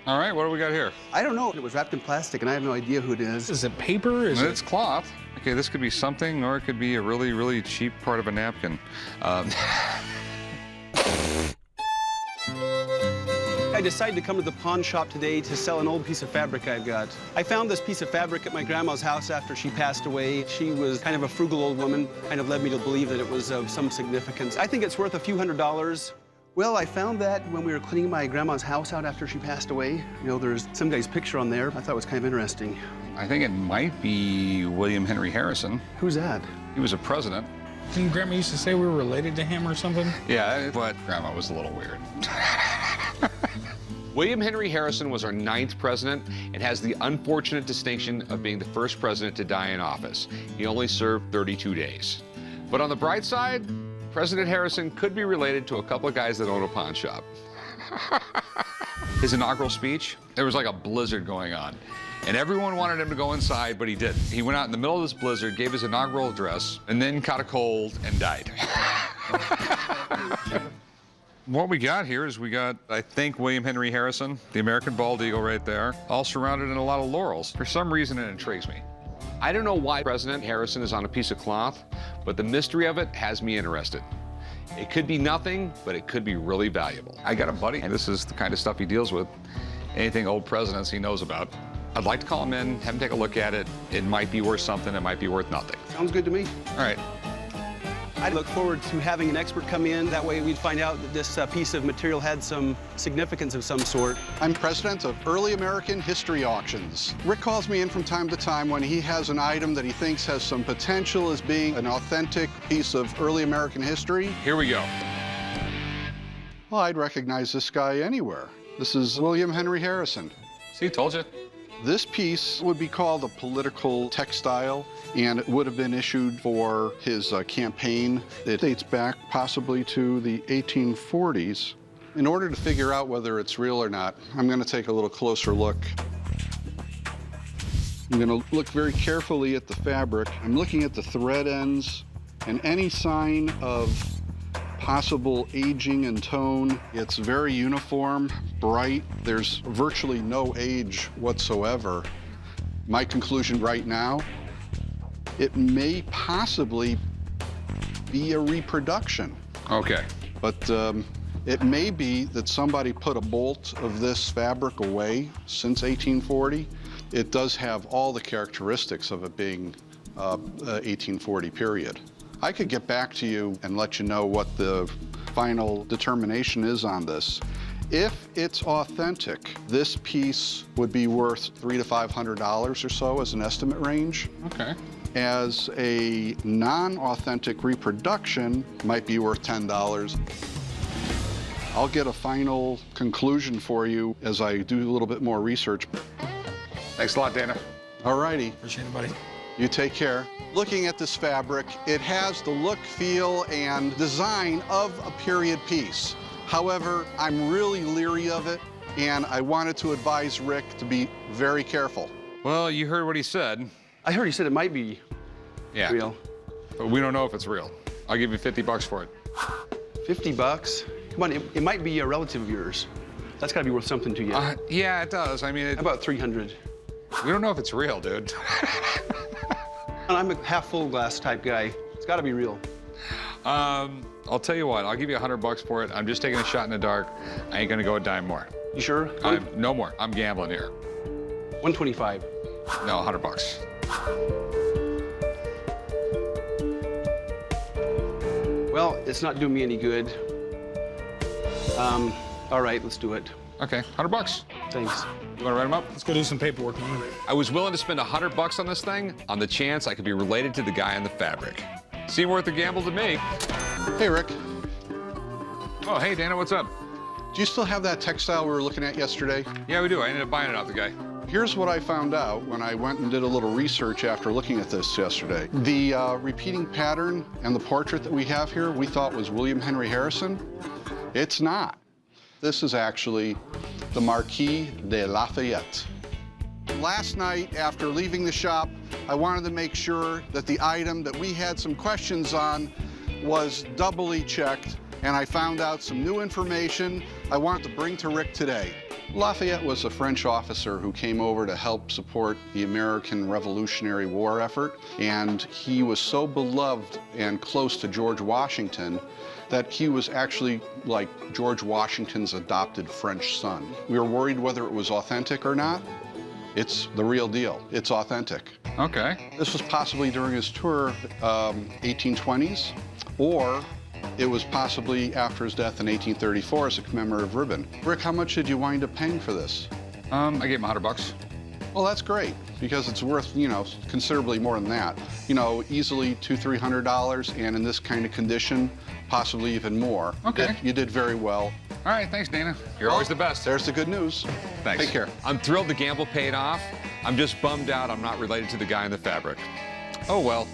All right, what do we got here? I don't know. It was wrapped in plastic, and I have no idea who it is. Is it paper? It's cloth. Okay, this could be something, or it could be a really, really cheap part of a napkin. I decided to come to the pawn shop today to sell an old piece of fabric I've got. I found this piece of fabric at my grandma's house after she passed away. She was kind of a frugal old woman, kind of led me to believe that it was of some significance. I think it's worth a few $100s. Well, I found that when we were cleaning my grandma's house out after she passed away. You know, there's some guy's picture on there. I thought it was kind of interesting. I think it might be William Henry Harrison. Who's that? He was a president. Didn't Grandma used to say we were related to him or something? Yeah, but Grandma was a little weird. William Henry Harrison was our 9th president and has the unfortunate distinction of being the first president to die in office. He only served 32 days. But on the bright side, President Harrison could be related to a couple of guys that own a pawn shop. His inaugural speech, there was like a blizzard going on. And everyone wanted him to go inside, but he didn't. He went out in the middle of this blizzard, gave his inaugural address, and then caught a cold and died. What we got here is we got, I think, William Henry Harrison, the American bald eagle right there, all surrounded in a lot of laurels. For some reason, it intrigues me. I don't know why President Harrison is on a piece of cloth, but the mystery of it has me interested. It could be nothing, but it could be really valuable. I got a buddy, and this is the kind of stuff he deals with. Anything old presidents he knows about. I'd like to call him in, have him take a look at it. It might be worth something, it might be worth nothing. Sounds good to me. All right. I look forward to having an expert come in. That way we'd find out that this piece of material had some significance of some sort. I'm president of Early American History Auctions. Rick calls me in from time to time when he has an item that he thinks has some potential as being an authentic piece of early American history. Here we go. Well, I'd recognize this guy anywhere. This is William Henry Harrison. See, told you. This piece would be called a political textile, and it would have been issued for his campaign. It dates back possibly to the 1840s. In order to figure out whether it's real or not, I'm going to take a little closer look. I'm going to look very carefully at the fabric. I'm looking at the thread ends and any sign of possible aging and tone. It's very uniform, bright. There's virtually no age whatsoever. My conclusion right now, it may possibly be a reproduction. Okay. But it may be that somebody put a bolt of this fabric away since 1840. It does have all the characteristics of it being 1840 period. I could get back to you and let you know what the final determination is on this. If it's authentic, this piece would be worth $300 to $500 or so as an estimate range. Okay. As a non-authentic reproduction, might be worth $10. I'll get a final conclusion for you as I do a little bit more research. Thanks a lot, Dana. All righty. Appreciate it, buddy. You take care. Looking at this fabric, it has the look, feel, and design of a period piece. However, I'm really leery of it, and I wanted to advise Rick to be very careful. Well, you heard what he said. I heard he said it might be real. But we don't know if it's real. I'll give you 50 bucks for it. 50 bucks? Come on, it might be a relative of yours. That's gotta be worth something to you. Yeah, it does. I mean, How about 300? we don't know if it's real, dude. I'm a half full glass type guy. It's gotta be real. I'll tell you what, I'll give you 100 bucks for it. I'm just taking a shot in the dark. I ain't gonna go a dime more. You sure? No more. I'm gambling here. 125. No, 100 bucks. Well, it's not doing me any good. All right, let's do it. Okay, 100 bucks. Thanks. You wanna write them up? Let's go do some paperwork, man. I was willing to spend 100 bucks on this thing on the chance I could be related to the guy in the fabric. Seemed worth the gamble to me. Hey, Rick. Oh, hey, Dana, what's up? Do you still have that textile we were looking at yesterday? Yeah, we do. I ended up buying it off the guy. Here's what I found out when I went and did a little research after looking at this yesterday. The repeating pattern and the portrait that we have here, we thought was William Henry Harrison. It's not. This is actually the Marquis de Lafayette. Last night, after leaving the shop, I wanted to make sure that the item that we had some questions on was doubly checked, and I found out some new information I wanted to bring to Rick today. Lafayette was a French officer who came over to help support the American Revolutionary War effort, and he was so beloved and close to George Washington that he was actually like George Washington's adopted French son. We were worried whether it was authentic or not. It's the real deal. It's authentic. Okay. This was possibly during his tour, 1820s, or it was possibly after his death in 1834 as a commemorative ribbon. Rick, how much did you wind up paying for this? I gave him $100. Well, that's great, because it's worth, considerably more than that. Easily $200, $300, and in this kind of condition, possibly even more. Okay. You did very well. All right, thanks, Dana. You're always the best. There's the good news. Thanks. Take care. I'm thrilled the gamble paid off. I'm just bummed out I'm not related to the guy in the fabric. Oh, well.